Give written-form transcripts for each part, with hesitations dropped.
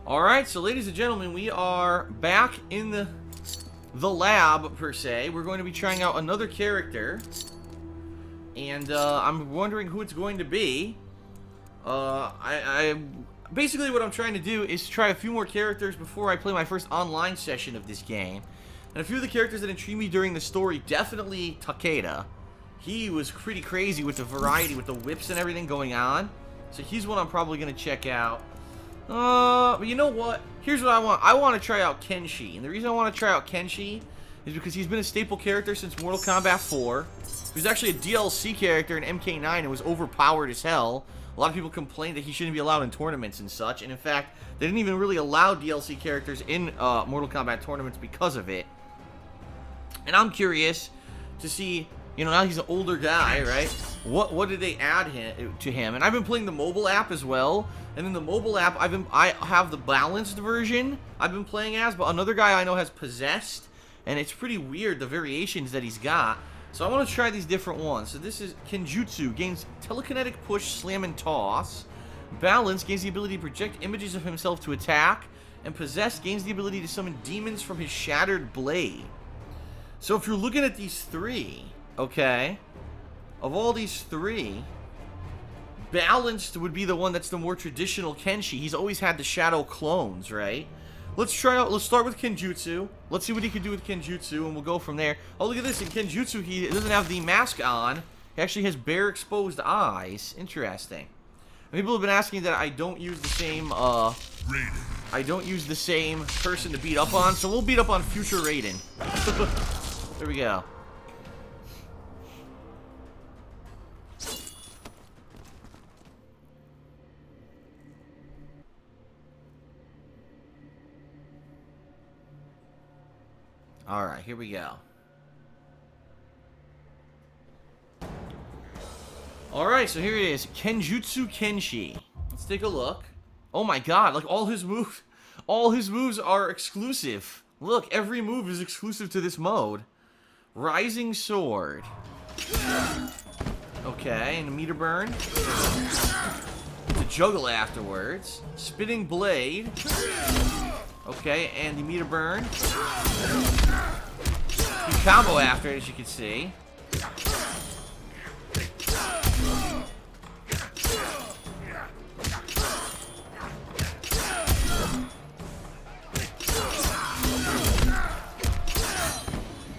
Alright, so ladies and gentlemen, we are back in the lab, per se. We're going to be trying out another character. And, I'm wondering who it's going to be. Basically what I'm trying to do is try a few more characters before I play my first online session of this game. And a few of the characters that intrigued me during the story, definitely Takeda. He was pretty crazy with the variety, with the whips and everything going on. So he's one I'm probably going to check out. But you know what? Here's what I want. I want to try out Kenshi. And the reason I want to try out Kenshi is because he's been a staple character since Mortal Kombat 4. He was actually a DLC character in MK9 and was overpowered as hell. A lot of people complained that he shouldn't be allowed in tournaments and such. And in fact, they didn't even really allow DLC characters in Mortal Kombat tournaments because of it. And I'm curious to see, you know, now he's an older guy, right? What did they add to him? And I've been playing the mobile app as well. And in the mobile app, I have the balanced version I've been playing as, but another guy I know has possessed, and it's pretty weird the variations that he's got. So I want to try these different ones. So this is Kenjutsu, gains telekinetic push, slam, and toss. Balance gains the ability to project images of himself to attack, and possessed gains the ability to summon demons from his shattered blade. So if you're looking at these three, okay, of all these three, balanced would be the one that's the more traditional Kenshi. He's always had the shadow clones, right? Let's try out, let's start with Kenjutsu. Let's see what he can do with Kenjutsu, and we'll go from there. Oh, look at this. In Kenjutsu, he doesn't have the mask on. He actually has bare exposed eyes. Interesting. People have been asking that I don't use the same, I don't use the same person to beat up on, so we'll beat up on future Raiden. There we go. Alright, here we go. Alright, so here it is. Kenjutsu Kenshi. Let's take a look. Oh my god, like all his moves are exclusive. Look, every move is exclusive to this mode. Rising Sword. Okay, and a meter burn. To juggle afterwards. Spinning Blade. Okay, and the meter burn. You combo after it, as you can see.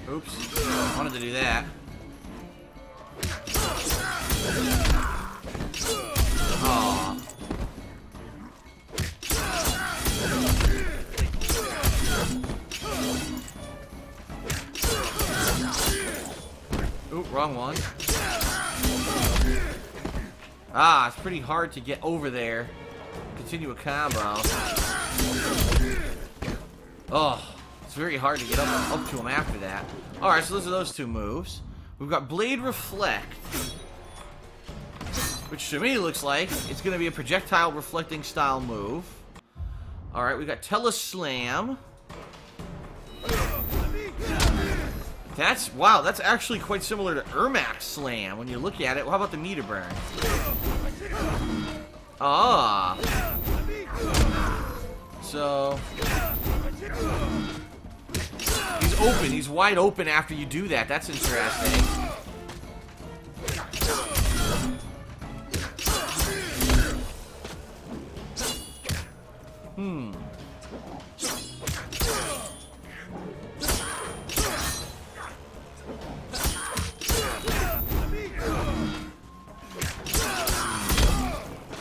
Oops, I wanted to do that. Aww. Oop, wrong one. Ah, it's pretty hard to get over there. Continue a combo. Oh, it's very hard to get up to him after that. Alright, so those are those two moves. We've got Blade Reflect, which to me looks like it's going to be a projectile reflecting style move. Alright, we got Teleslam. Wow, that's actually quite similar to Ermac Slam when you look at it. Well, how about the meter burn? Ah. So he's open. He's wide open after you do that. That's interesting.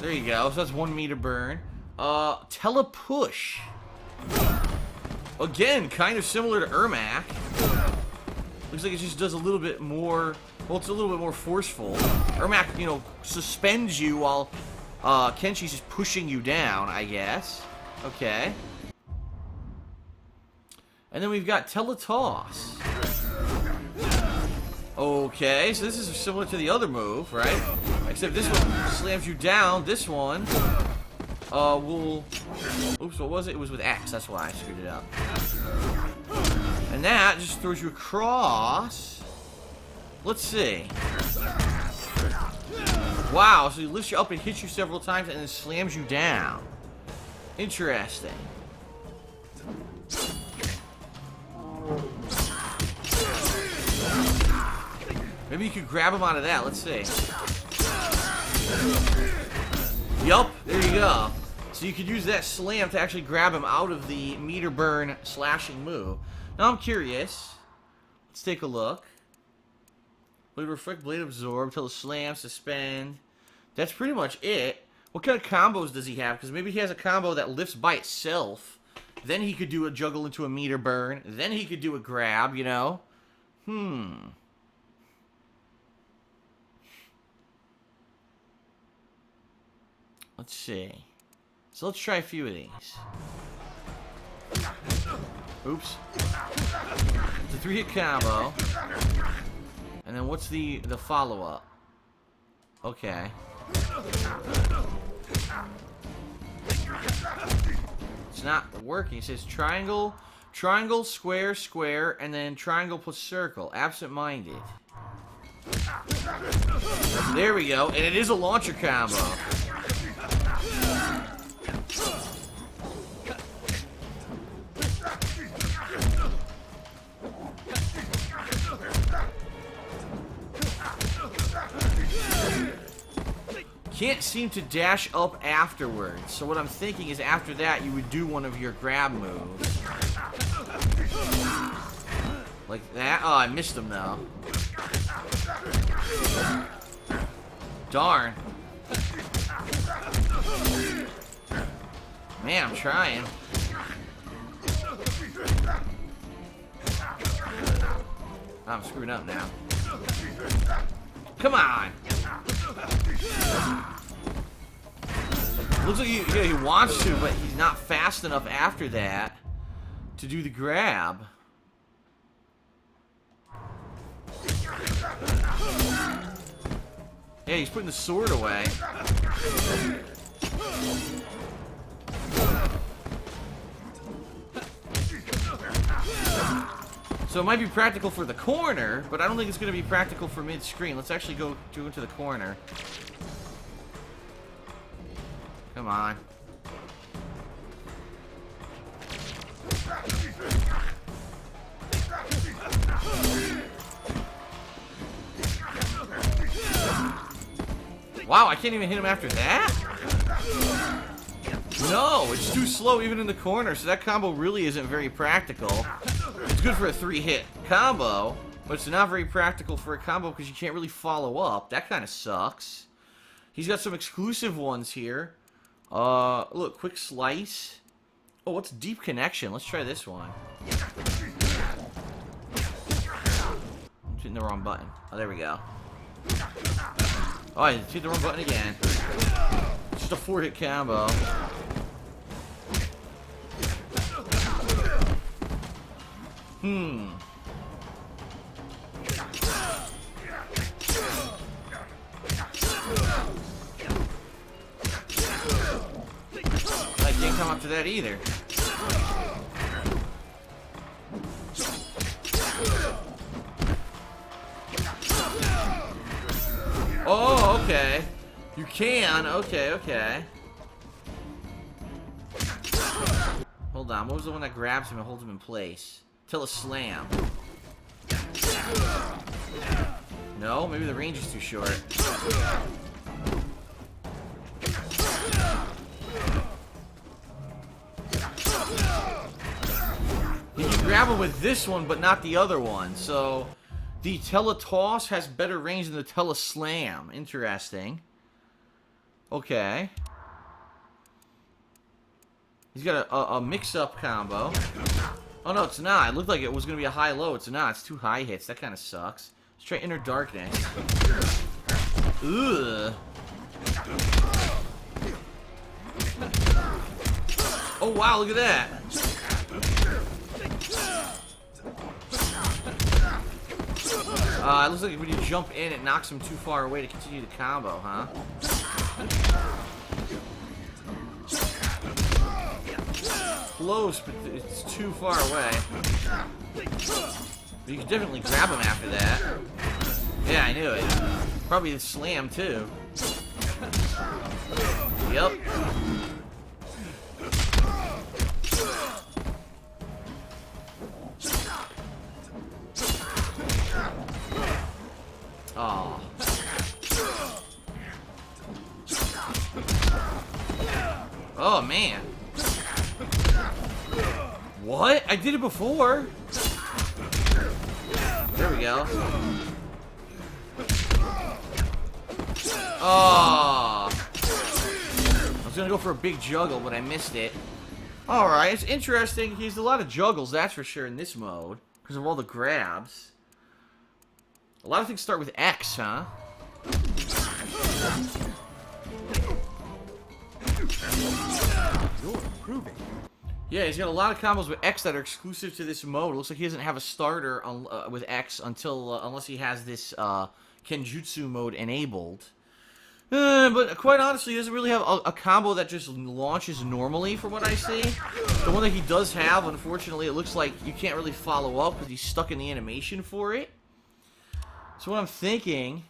There you go. So that's 1 meter burn. Telepush. Again, kind of similar to Ermac. Looks like it just does a little bit more. Well, it's a little bit more forceful. Ermac, you know, suspends you while Kenshi's just pushing you down, I guess. Okay. And then we've got Teletoss. Okay, so this is similar to the other move, right? Except this one slams you down. This one will... Oops, what was it? It was with X. That's why I screwed it up. And that just throws you across. Let's see. Wow, so he lifts you up and hits you several times and then slams you down. Interesting. Maybe you could grab him out of that. Let's see. Yup, there you go. So you could use that slam to actually grab him out of the meter burn slashing move. Now I'm curious. Let's take a look. Blade reflect, blade absorb, till slam, suspend. That's pretty much it. What kind of combos does he have? Because maybe he has a combo that lifts by itself. Then he could do a juggle into a meter burn. Then he could do a grab, you know? Let's see. So let's try a few of these. Oops. It's a 3-hit combo. And then what's the follow-up? Okay. It's not working. It says triangle, triangle, square, square, and then triangle plus circle. Absent-minded. There we go. And it is a launcher combo. Can't seem to dash up afterwards. So what I'm thinking is after that you would do one of your grab moves. Like that. Oh, I missed him though. Darn. Man, I'm trying. I'm screwing up now. Come on. Looks like he wants to, but he's not fast enough after that to do the grab. Yeah, he's putting the sword away. So it might be practical for the corner, but I don't think it's going to be practical for mid-screen. Let's actually go into the corner. Come on. Wow, I can't even hit him after that? No, it's too slow even in the corner, so that combo really isn't very practical. It's good for a 3-hit combo, but it's not very practical for a combo because you can't really follow up. That kind of sucks. He's got some exclusive ones here. Look, quick slice. Oh, what's deep connection? Let's try this one. I'm hitting the wrong button. Oh, there we go. Oh, I hit the wrong button again. It's just a 4-hit combo. I can't come up to that either. Oh, okay. You can. Okay, okay. Hold on. What was the one that grabs him and holds him in place? Till a slam. No? Maybe the range is too short. You can grab him with this one, but not the other one. So, the Teletoss has better range than the Teleslam. Interesting. Okay. He's got a mix-up combo. Oh, no, it's not. It looked like it was going to be a high-low. It's not. It's 2 high hits. That kind of sucks. Let's try Inner Darkness. Ugh. Oh, wow, look at that. It looks like when you jump in, it knocks him too far away to continue the combo, huh? Close, but it's too far away. But you can definitely grab him after that. Yeah, I knew it. Probably the slam, too. Yep. Oh, man. What? I did it before. There we go. Oh. I was gonna go for a big juggle, but I missed it. Alright, it's interesting. He has a lot of juggles, that's for sure, in this mode. Because of all the grabs. A lot of things start with X, huh? You're improving. Yeah, he's got a lot of combos with X that are exclusive to this mode. It looks like he doesn't have a starter with X until unless he has this Kenjutsu mode enabled. But quite honestly, he doesn't really have a combo that just launches normally, from what I see. The one that he does have, unfortunately, it looks like you can't really follow up because he's stuck in the animation for it. So what I'm thinking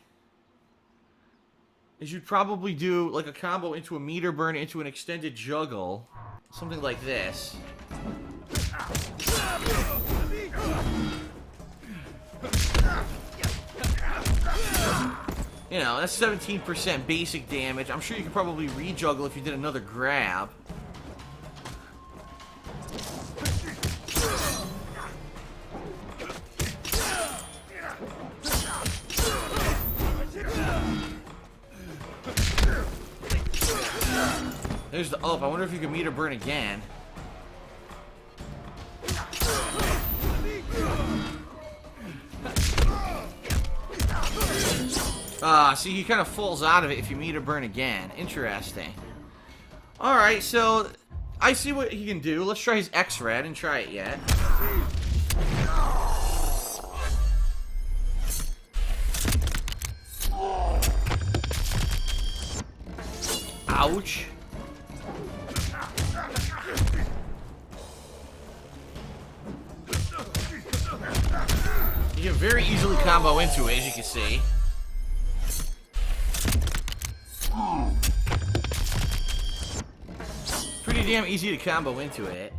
is you'd probably do like a combo into a meter burn into an extended juggle. Something like this. You know, that's 17% basic damage. I'm sure you could probably re-juggle if you did another grab. There's the up. I wonder if you can meter burn again. See, he kind of falls out of it if you meter burn again. Interesting. Alright, so I see what he can do. Let's try his X-Red and try it yet. Ouch. You can very easily combo into it, as you can see. Pretty damn easy to combo into it.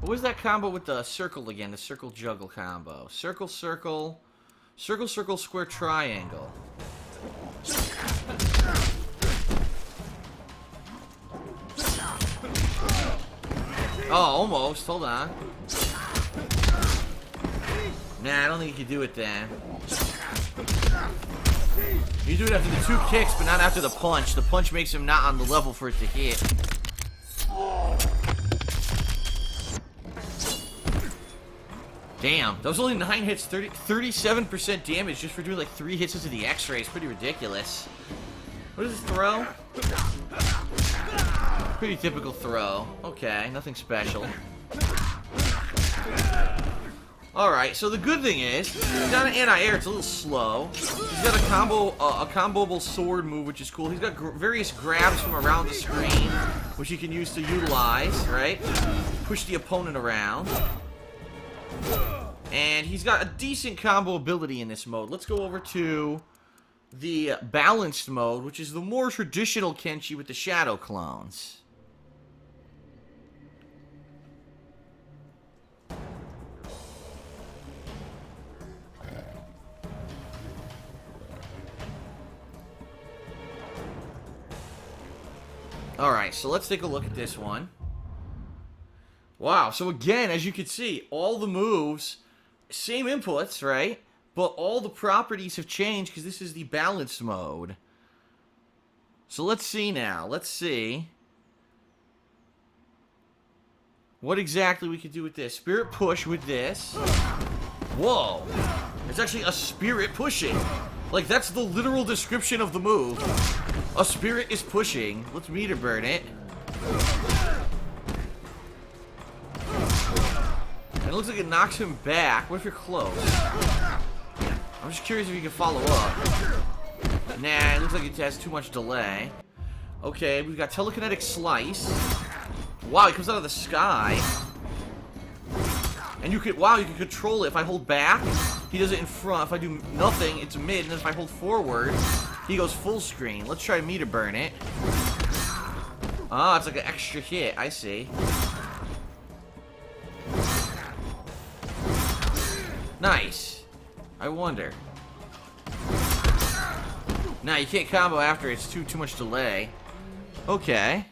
What was that combo with the circle again? The circle juggle combo. Circle, circle, circle, circle, square, triangle. Oh, almost. Hold on. Nah, I don't think you can do it then. You do it after the 2 kicks, but not after the punch. The punch makes him not on the level for it to hit. Damn, that was only 9 hits, 37% damage just for doing like 3 hits into the X-ray. It's pretty ridiculous. What is this throw? Pretty typical throw. Okay, nothing special. Alright, so the good thing is, he's got an anti-air, it's a little slow. He's got a comboable sword move, which is cool. He's got various grabs from around the screen, which he can use to utilize, right? Push the opponent around. And he's got a decent combo ability in this mode. Let's go over to the balanced mode, which is the more traditional Kenshi with the shadow clones. Alright, so let's take a look at this one. Wow, so again, as you can see, all the moves, same inputs, right? But all the properties have changed because this is the balanced mode. So let's see now. Let's see what exactly we could do with this. Spirit push with this. Whoa. It's actually a spirit pushing. Like, that's the literal description of the move. A spirit is pushing. Let's meter burn it. And it looks like it knocks him back. What if you're close? I'm just curious if you can follow up. Nah, it looks like it has too much delay. Okay, we've got telekinetic slice. Wow, he comes out of the sky. And you could, wow, you can control it. If I hold back, he does it in front. If I do nothing, it's mid. And then if I hold forward, he goes full screen. Let's try meter burn it. Ah, it's like an extra hit. I see. Nice. I wonder. Nah, you can't combo after it's too much delay. Okay.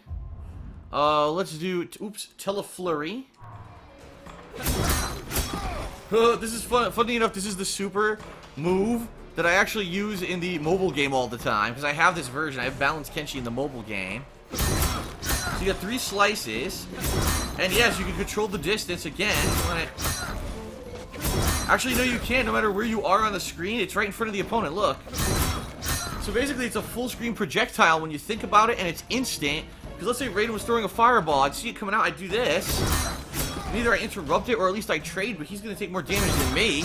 Let's do, oops, Teleflurry. This is fun. Funny enough, this is the super move that I actually use in the mobile game all the time, because I have this version. I have balanced Kenshi in the mobile game. So you got 3 slices, and yes, you can control the distance again. Actually, no, you can't. No matter where you are on the screen, it's right in front of the opponent. Look. So basically, it's a full screen projectile when you think about it, and it's instant. Because let's say Raiden was throwing a fireball, I'd see it coming out, I'd do this. And either I interrupt it, or at least I trade, but he's going to take more damage than me.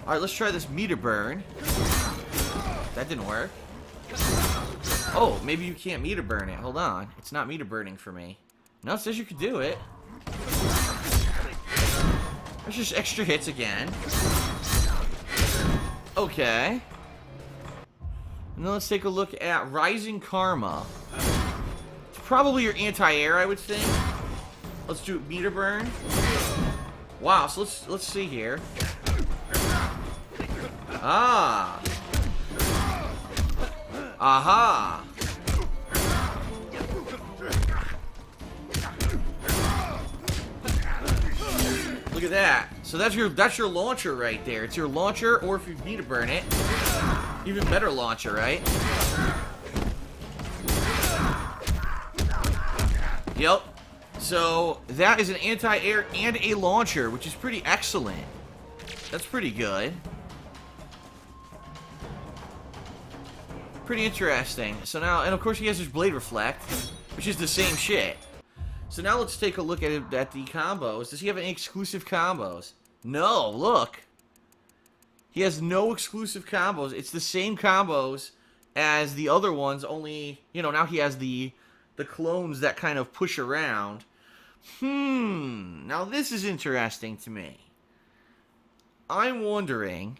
Alright, let's try this meter burn. That didn't work. Oh, maybe you can't meter burn it. Hold on. It's not meter burning for me. No, it says you could do it. There's just extra hits again. Okay. And then let's take a look at Rising Karma. It's probably your anti-air, I would think. Let's do meter burn. Wow, so let's see here. Ah. Aha. Look at that. So that's your launcher right there. It's your launcher, or if you meter burn it, even better launcher, right? Yep. So that is an anti-air and a launcher, which is pretty excellent. That's pretty good. Pretty interesting. So now, and of course he has his Blade Reflect, which is the same shit. So now let's take a look at the combos. Does he have any exclusive combos? No, look. He has no exclusive combos. It's the same combos as the other ones, only, you know, now he has the clones that kind of push around. Now this is interesting to me. I'm wondering,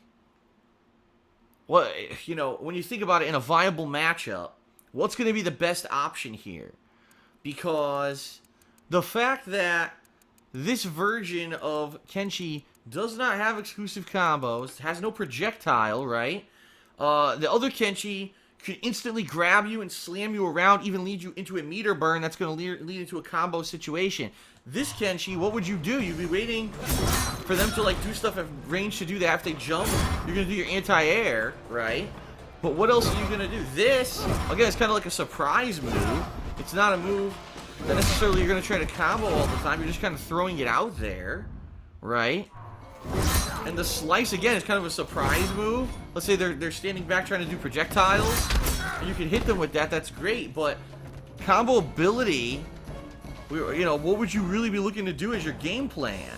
what, you know, when you think about it in a viable matchup, what's going to be the best option here? Because the fact that this version of Kenshi does not have exclusive combos, has no projectile, right? The other Kenshi could instantly grab you and slam you around, even lead you into a meter burn that's going to lead into a combo situation. This Kenshi, what would you do? You'd be waiting for them to, like, do stuff at range to do that. If they jump, you're going to do your anti-air, right? But what else are you going to do? This, again, it's kind of like a surprise move. It's not a move that necessarily you're going to try to combo all the time. You're just kind of throwing it out there, right? And the slice, again, is kind of a surprise move. Let's say they're standing back trying to do projectiles, and you can hit them with that. That's great, but combo ability, you know, what would you really be looking to do as your game plan?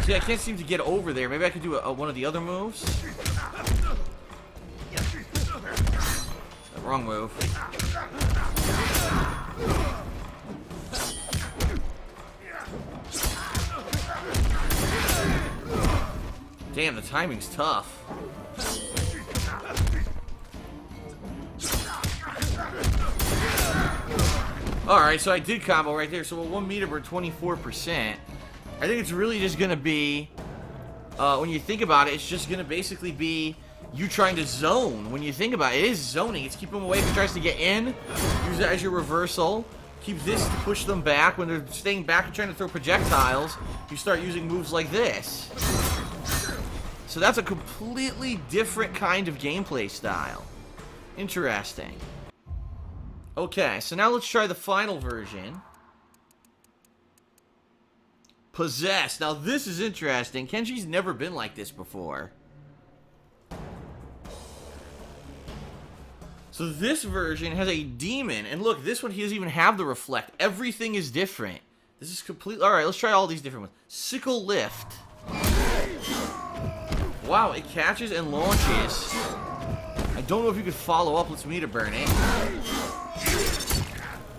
See, I can't seem to get over there. Maybe I could do one of the other moves. Wrong move. Damn, the timing's tough. Alright, so I did combo right there. So a 1 meter for 24%. I think it's really just going to be, when you think about it, it's just going to basically be you trying to zone. When you think about it, it is zoning. It's keeping them away if he tries to get in. Use that as your reversal. Keep this to push them back. When they're staying back and trying to throw projectiles, you start using moves like this. So that's a completely different kind of gameplay style. Interesting. Okay, so now let's try the final version. Possessed. Now this is interesting. Kenshi's never been like this before. So this version has a demon. And look, this one, he doesn't even have the reflect. Everything is different. This is completely... Alright, let's try all these different ones. Sickle Lift. Wow, it catches and launches. I don't know if you could follow up. Let's meter burn it.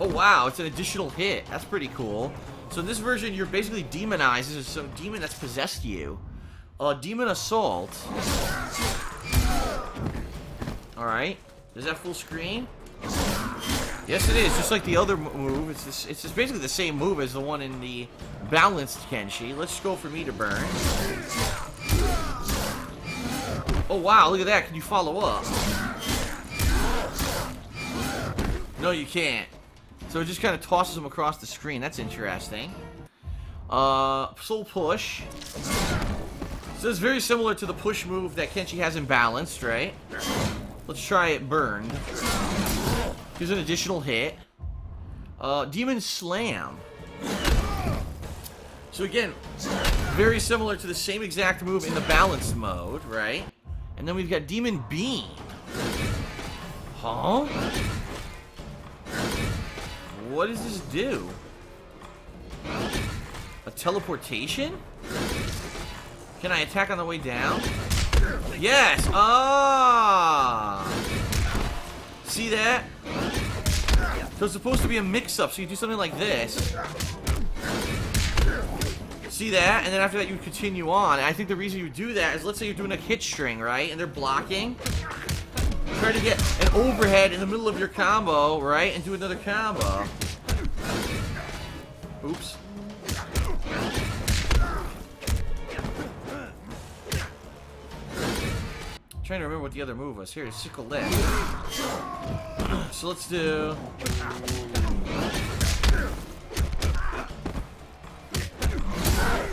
Oh, wow. It's an additional hit. That's pretty cool. So in this version, you're basically demonized. This is some demon that's possessed you. Demon Assault. Alright. Is that full screen? Yes, it is. Just like the other move. It's just basically the same move as the one in the balanced Kenshi. Let's go for meter burn. Oh, wow. Look at that. Can you follow up? No, you can't. So it just kind of tosses him across the screen. That's interesting. Soul push. So it's very similar to the push move that Kenshi has in balanced, right? Let's try it burned. Here's an additional hit. Demon Slam. So again, very similar to the same exact move in the balanced mode, right? And then we've got Demon Beam. Huh? What does this do? A teleportation? Can I attack on the way down? Yes! Ah! See that? So it's supposed to be a mix-up, so you do something like this. See that? And then after that you continue on. And I think the reason you do that is, let's say you're doing a hit string, right? And they're blocking. Try to get an overhead in the middle of your combo, right? And do another combo. Oops. Trying to remember what the other move was. Here, sickle lift. So let's do.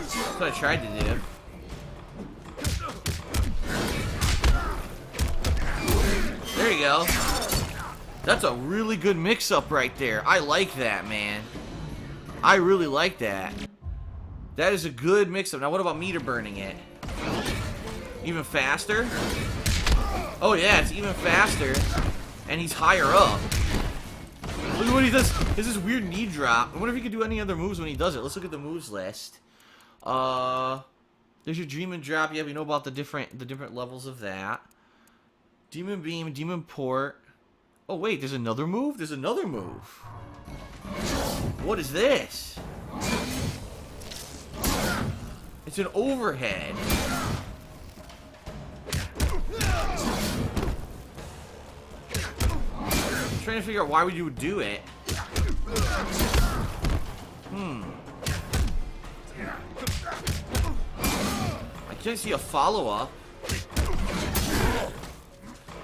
That's what I tried to do. There you go. That's a really good mix-up right there. I like that, man. I really like that. That is a good mix-up. Now, what about meter burning it? Even faster? Oh yeah, it's even faster, and he's higher up. Look at what he does. There's this weird knee drop. I wonder if he can do any other moves when he does it. Let's look at the moves list. There's your Demon Drop. Yeah, we know about the different levels of that. Demon Beam, Demon Port. Oh wait, there's another move. There's another move. What is this? It's an overhead. Trying to figure out why would you do it. I can't see a follow-up.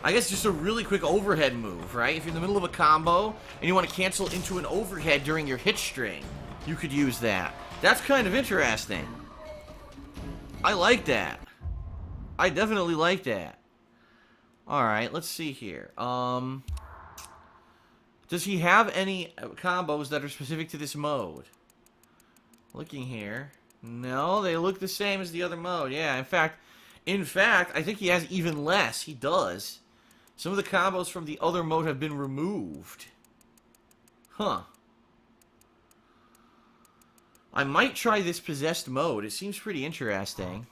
I guess just a really quick overhead move, right? If you're in the middle of a combo and you want to cancel into an overhead during your hit string, you could use that. That's kind of interesting. I like that. I definitely like that. Alright, let's see here. Does he have any combos that are specific to this mode? Looking here. No, they look the same as the other mode. Yeah, in fact, I think he has even less. He does. Some of the combos from the other mode have been removed. Huh. I might try this possessed mode. It seems pretty interesting.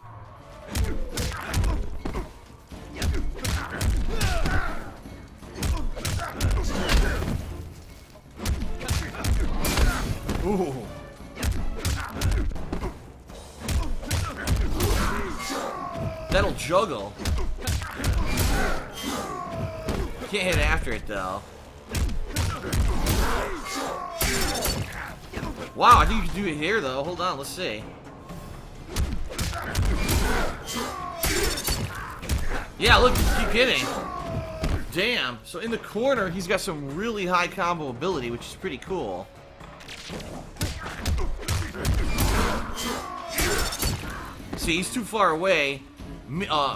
Ooh. That'll juggle. Can't hit after it though. Wow, I think you can do it here though. Hold on, let's see. Yeah, look, keep hitting. Damn. So in the corner, he's got some really high combo ability, which is pretty cool. See, he's too far away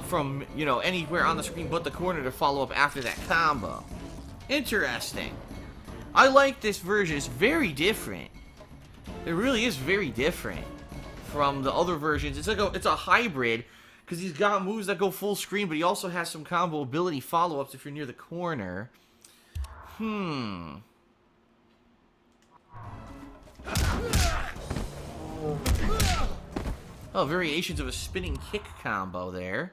from, you know, anywhere on the screen but the corner to follow up after that combo. Interesting. I like this version. It's very different. It really is very different from the other versions. It's like it's a hybrid because he's got moves that go full screen, but he also has some combo ability follow-ups if you're near the corner. Oh, variations of a spinning kick combo there.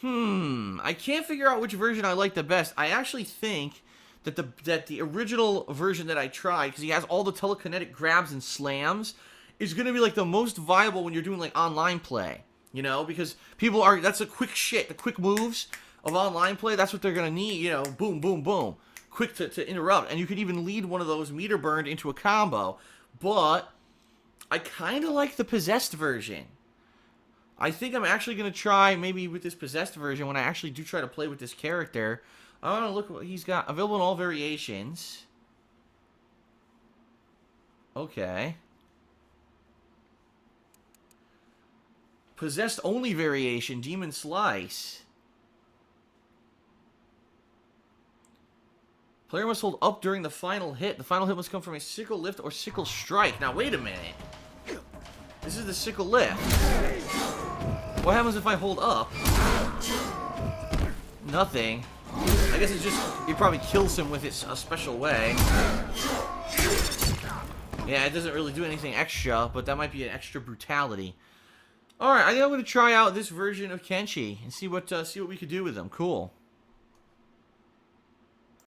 I can't figure out which version I like the best. I actually think that the original version that I tried, because he has all the telekinetic grabs and slams, is going to be like the most viable when you're doing like online play. You know, because people that's the quick shit, the quick moves of online play, that's what they're going to need, you know, boom, boom, boom. quick to interrupt, and you could even lead one of those meter burned into a combo. But I kind of like the possessed version. I think I'm actually going to try maybe with this possessed version when I actually do try to play with this character. I want to look at what he's got available in all variations. Okay. Possessed only variation, Demon Slice. Player must hold up during the final hit. The final hit must come from a sickle lift or sickle strike. Now, wait a minute. This is the sickle lift. What happens if I hold up? Nothing. I guess it's just, it probably kills him with it a special way. Yeah, it doesn't really do anything extra, but that might be an extra brutality. Alright, I think I'm going to try out this version of Kenshi and see what we could do with him. Cool.